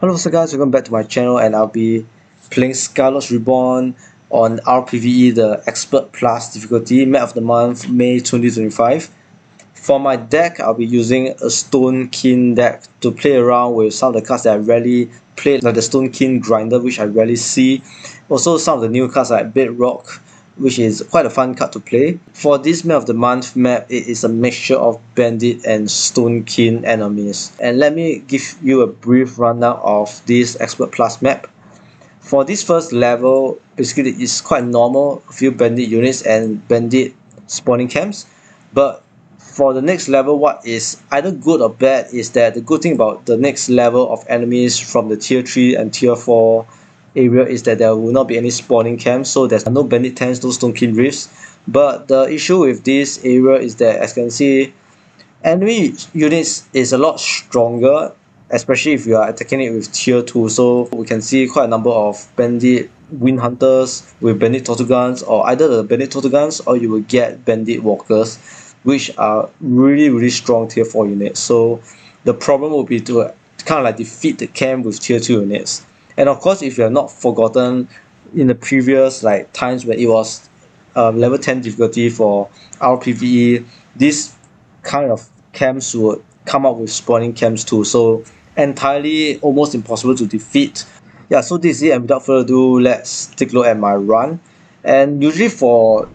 Hello so guys, welcome back to my channel, and I'll be playing Skylords Reborn on RPVE, the Expert Plus difficulty, Map of the Month, May 2025. For my deck, I'll be using a stonekin deck to play around with some of the cards that I rarely play, like the stonekin grinder, which I rarely see. Also some of the new cards like Bedrock, which is quite a fun card to play. For this Map of the Month map, it is a mixture of bandit and stonekin enemies. And let me give you a brief rundown of this Expert Plus map. For this first level, basically it's quite normal, a few bandit units and bandit spawning camps. But for the next level, what is either good or bad is that the good thing about the next level of enemies from the tier 3 and tier 4 area is that there will not be any spawning camps, so there's no bandit tents, no stonekin rifts. But the issue with this area is that, as you can see, enemy units is a lot stronger, especially if you are attacking it with tier 2. So we can see quite a number of bandit wind hunters with bandit turtle guns, or either the bandit turtle guns or you will get bandit walkers, which are really strong tier 4 units. So the problem will be to kind of like defeat the camp with tier 2 units. And of course, if you have not forgotten in the previous times when it was level 10 difficulty for RPVE, this kind of camps would come up with spawning camps too, so entirely almost impossible to defeat. Yeah, so this is it, and without further ado, let's take a look at my run. And usually for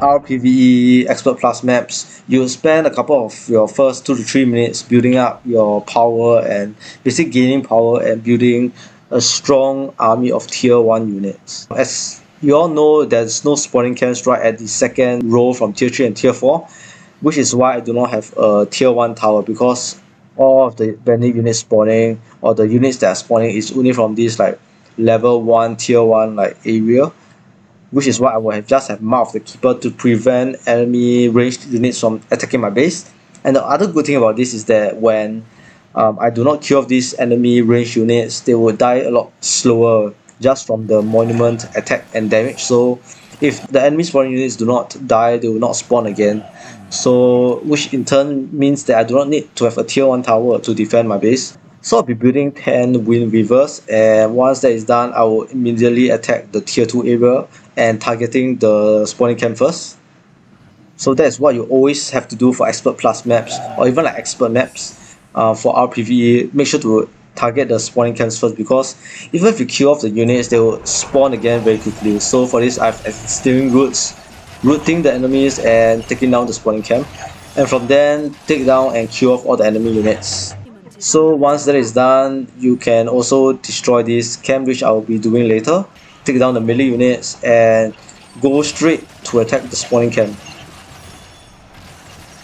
RPVE Expert Plus maps, you spend a couple of your first 2 to 3 minutes building up your power and basically gaining power and building a strong army of tier 1 units. As you all know, there's no spawning camps right at the second row from tier 3 and tier 4, which is why I do not have a tier 1 tower, because all of the bandit units spawning, or the units that are spawning, is only from this level 1 tier 1 area, which is why I will just have Mark of the Keeper to prevent enemy ranged units from attacking my base. And the other good thing about this is that when I do not kill off these enemy ranged units, they will die a lot slower just from the monument attack and damage. So if the enemy spawning units do not die, they will not spawn again. So which in turn means that I do not need to have a tier 1 tower to defend my base. So I'll be building 10 wind weavers, and once that is done, I will immediately attack the tier 2 area and targeting the spawning camp first. So that's what you always have to do for Expert Plus maps, or even expert maps. For RPVE, make sure to target the spawning camps first, because even if you kill off the units, they will spawn again very quickly. So for this, I've steering routes, rooting the enemies and taking down the spawning camp, and from then take down and kill off all the enemy units. So once that is done, you can also destroy this camp, which I will be doing later. Take down the melee units and go straight to attack the spawning camp.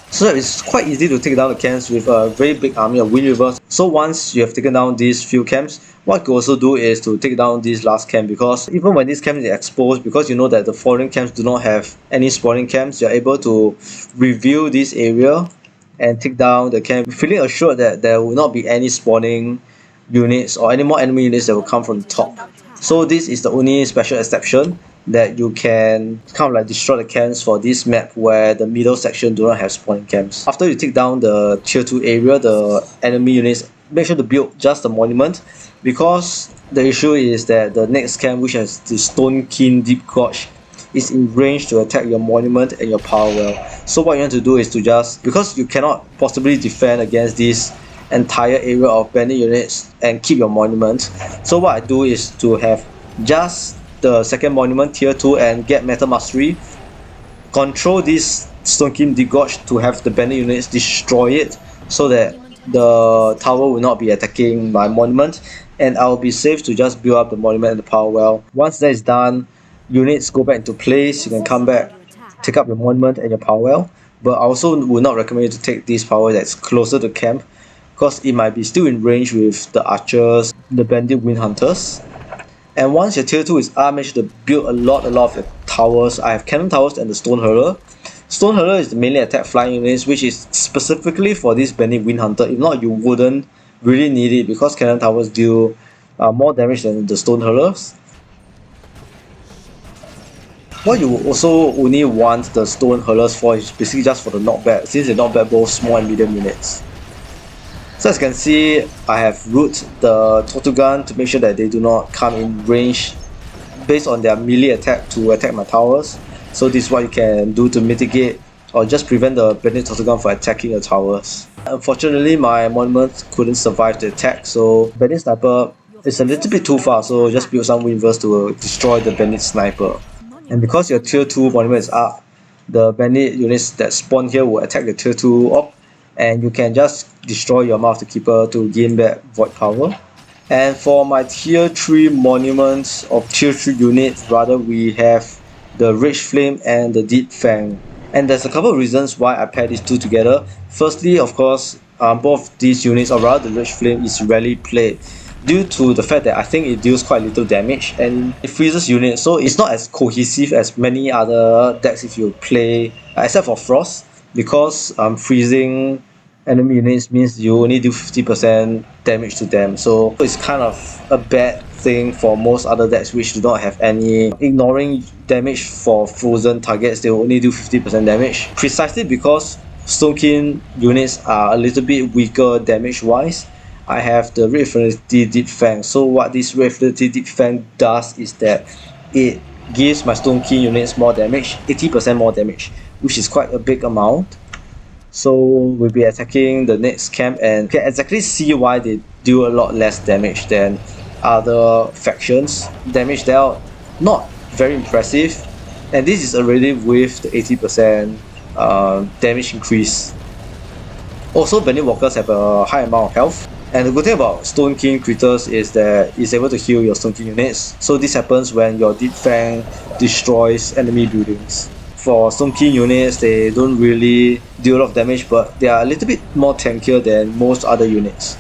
So it's quite easy to take down the camps with a very big army of wind weavers. So once you have taken down these few camps, what you can also do is to take down this last camp, because even when this camp is exposed, because you know that the following camps do not have any spawning camps, you are able to reveal this area and take down the camp, feeling assured that there will not be any spawning units or any more enemy units that will come from the top. So this is the only special exception that you can kind of destroy the camps for this map where the middle section do not have spawning camps. After you take down the tier 2 area, the enemy units, make sure to build just the monument, because the issue is that the next camp, which has the stonekin deep gorge, is in range to attack your monument and your power well. So what you want to do is to just, because you cannot possibly defend against this entire area of bandit units and keep your monument, so what I do is to have just the second monument tier 2 and get metal mastery, control this stonekin deep gorge to have the bandit units destroy it, so that the tower will not be attacking my monument, and I'll be safe to just build up the monument and the power well. Once that is done, units go back into place, you can come back, take up your monument and your power well. But I also would not recommend you to take this power that's closer to camp, because it might be still in range with the archers, the bandit wind hunters. And once your tier 2 is up, make sure to build a lot of your towers. I have cannon towers and the stone hurler. Stone hurler is the mainly attack flying units, which is specifically for this bandit wind hunter. If not, you wouldn't really need it, because cannon towers deal more damage than the stone hurlers. What you also only want the stone hurlers for is basically just for the knockback, since they knock back both small and medium units. So as you can see, I have root the turtle gun to make sure that they do not come in range based on their melee attack to attack my towers. So this is what you can do to mitigate or just prevent the bandit turtle gun from attacking your towers. Unfortunately, my monument couldn't survive the attack, so bandit sniper is a little bit too far, so just build some windverse to destroy the bandit sniper. And because your tier 2 monument is up, the bandit units that spawn here will attack the tier 2 op, and you can just destroy your Mouth the Keeper to gain back void power. And for my tier 3 monuments of tier 3 units, rather, we have the Rage Flame and the Deep Fang. And there's a couple of reasons why I pair these two together. Firstly, of course, both these units, or rather the Rage Flame, is rarely played due to the fact that I think it deals quite little damage and it freezes units, so it's not as cohesive as many other decks if you play, except for Frost, because freezing enemy units means you only do 50% damage to them, so it's kind of a bad thing for most other decks which do not have any ignoring damage for frozen targets. They will only do 50% damage, precisely because stonekin units are a little bit weaker damage wise. I have the Red Infinity Deep Fang. So what this Red Infinity Deep Fang does is that it gives my stonekin units more damage, 80% more damage, which is quite a big amount. So we'll be attacking the next camp and can exactly see why they do a lot less damage than other factions. Damage there not very impressive, and this is already with the 80% damage increase. Also, bandit walkers have a high amount of health. And the good thing about stonekin critters is that it's able to heal your stonekin units. So this happens when your Deep Fang destroys enemy buildings. For stonekin units, they don't really deal a lot of damage, but they are a little bit more tankier than most other units.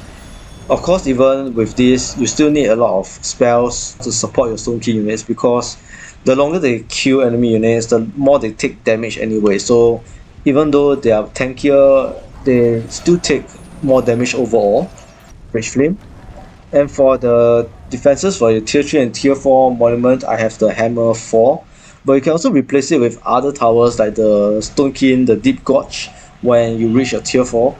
Of course, even with this, you still need a lot of spells to support your stonekin units, because the longer they kill enemy units, the more they take damage anyway. So even though they are tankier, they still take more damage overall. Rage Flame. And for the defenses for your tier 3 and tier 4 monument, I have the Hammer 4, but you can also replace it with other towers like the Stonekin, the Deep Gorge when you reach your tier 4.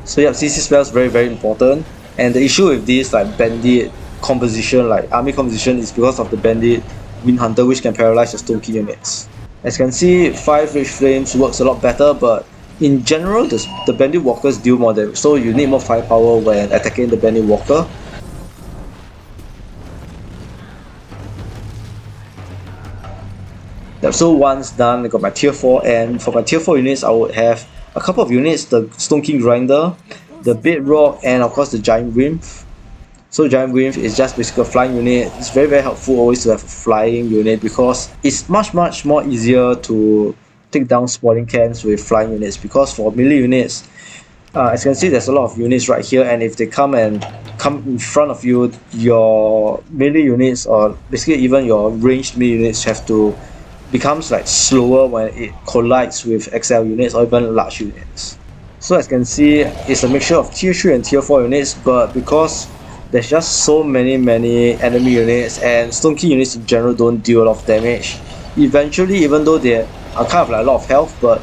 So yeah, CC spells very important, and the issue with this like bandit composition, like army composition, is because of the bandit Wind Hunter, which can paralyze your stonekin units. As you can see, 5 Rage Flames works a lot better, but in general, the bandit walkers deal more damage, so you need more firepower when attacking the bandit walker. Yep, so once done, I got my tier 4, and for my tier 4 units, I would have a couple of units, the Stonekin Grinder, the Bedrock, and of course the Giant Nymph. So Giant Nymph is just basically a flying unit. It's very helpful always to have a flying unit, because it's much more easier to take down spawning cans with flying units, because for melee units, as you can see, there's a lot of units right here, and if they come in front of you, your melee units, or basically even your ranged melee units, have to becomes like slower when it collides with XL units or even large units. So as you can see, it's a mixture of tier 3 and tier 4 units, but because there's just so many enemy units, and stonekin units in general don't deal a lot of damage, eventually, even though they are kind of like a lot of health, but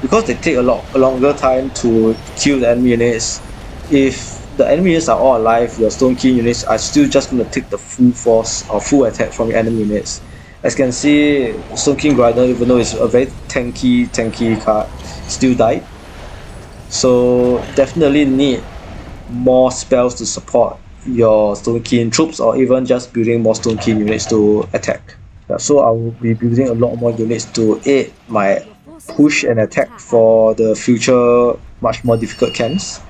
because they take a longer time to kill the enemy units, if the enemy units are all alive, your stonekin units are still just going to take the full force or full attack from your enemy units. As you can see, Stonekin Grinder, even though it's a very tanky card, still died. So definitely need more spells to support your Stonekin troops, or even just building more Stonekin units to attack. So I will be building a lot more units to aid my push and attack for the future much more difficult camps.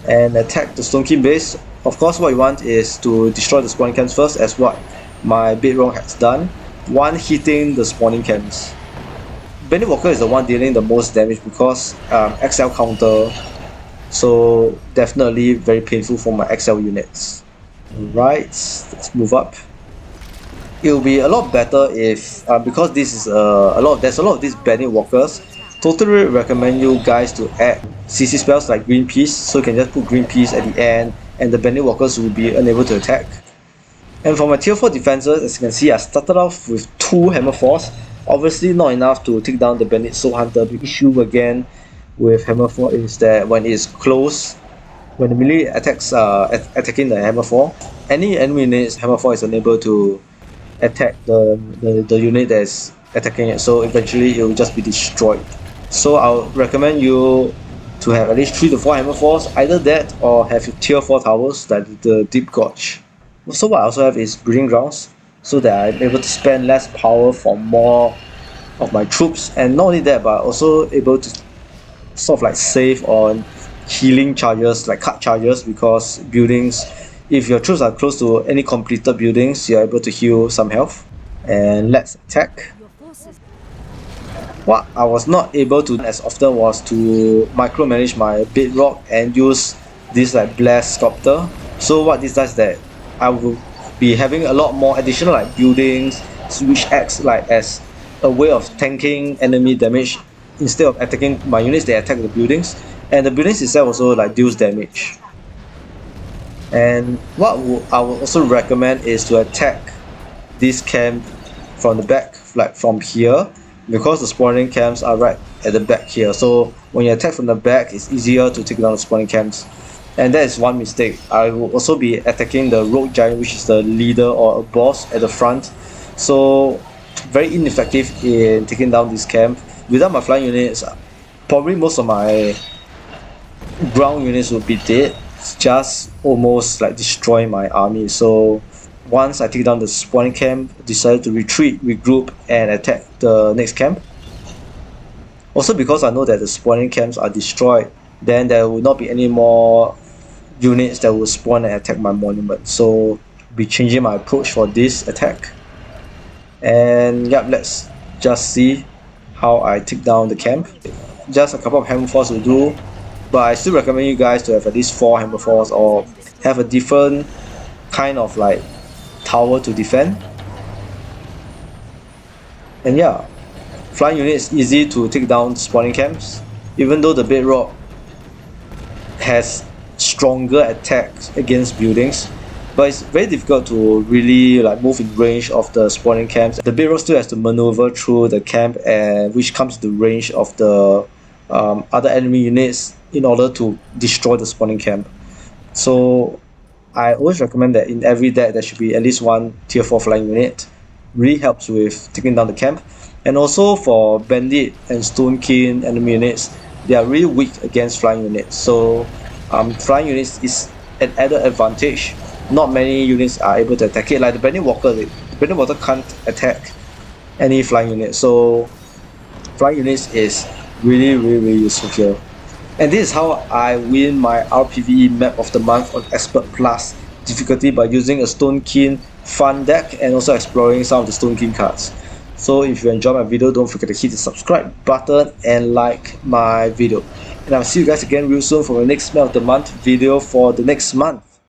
And attack the Stonekin base. Of course, what you want is to destroy the spawning camps first, as what my Bedrock has done, one hitting the spawning camps. Bandit Walker is the one dealing the most damage because XL counter, so definitely very painful for my XL units. Right, let's move up. It will be a lot better if, because this is there's a lot of these Bandit Walkers, totally recommend you guys to add CC spells like Green Peace, so you can just put Green Peace at the end and the Bandit Walkers will be unable to attack. And for my tier 4 defenses, as you can see, I started off with 2 Hammer Force. Obviously not enough to take down the Bandit Soul Hunter. The issue again with Hammer 4 is that when it's close, when the melee attacks attacking the Hammer 4, any enemy units Hammer 4 is unable to attack the unit that is attacking it, so eventually it will just be destroyed. So I'll recommend you to have at least 3 to 4 Hammer 4s, either that or have tier 4 towers like the Deep Gorge. So what I also have is Breeding Grounds, so that I'm able to spend less power for more of my troops, and not only that but also able to sort of like save on healing charges, like cut charges, because buildings, if your troops are close to any completed buildings, you're able to heal some health. And let's attack. What I was not able to do as often was to micromanage my bedrock and use this like blast sculptor. So what this does is that I will be having a lot more additional like buildings, which acts like as a way of tanking enemy damage. Instead of attacking my units, they attack the buildings, and the buildings itself also like deals damage. And what I would also recommend is to attack this camp from the back, like from here, because the spawning camps are right at the back here. So when you attack from the back, it's easier to take down the spawning camps. And that is one mistake. I will also be attacking the rogue giant, which is the leader or a boss at the front. So very ineffective in taking down this camp. Without my flying units, probably most of my ground units will be dead. It's just almost like destroying my army. So once I take down the spawning camp, decided to retreat, regroup, and attack the next camp. Also, because I know that the spawning camps are destroyed, then there will not be any more units that will spawn and attack my monument. So I'll be changing my approach for this attack. And yep, let's just see how I take down the camp. Just a couple of Hammer 4s will do, but I still recommend you guys to have at least 4 Hammer 4s or have a different kind of like tower to defend. And yeah, flying unit is easy to take down spawning camps, even though the bedrock has stronger attacks against buildings, but it's very difficult to really like move in range of the spawning camps. The bedrock still has to maneuver through the camp, and which comes to the range of the other enemy units in order to destroy the spawning camp. So I always recommend that in every deck there should be at least one tier 4 flying unit. Really helps with taking down the camp. And also for bandit and stonekin enemy units, they are really weak against flying units. So flying units is an added advantage. Not many units are able to attack it. Like the bandit walker, the bandit walker can't attack any flying unit. So flying units is really useful here. And this is how I win my RPVE Map of the Month on Expert Plus difficulty, by using a stonekin fun deck and also exploring some of the stonekin cards. So if you enjoyed my video, don't forget to hit the subscribe button and like my video. And I'll see you guys again real soon for the next Map of the Month video for the next month.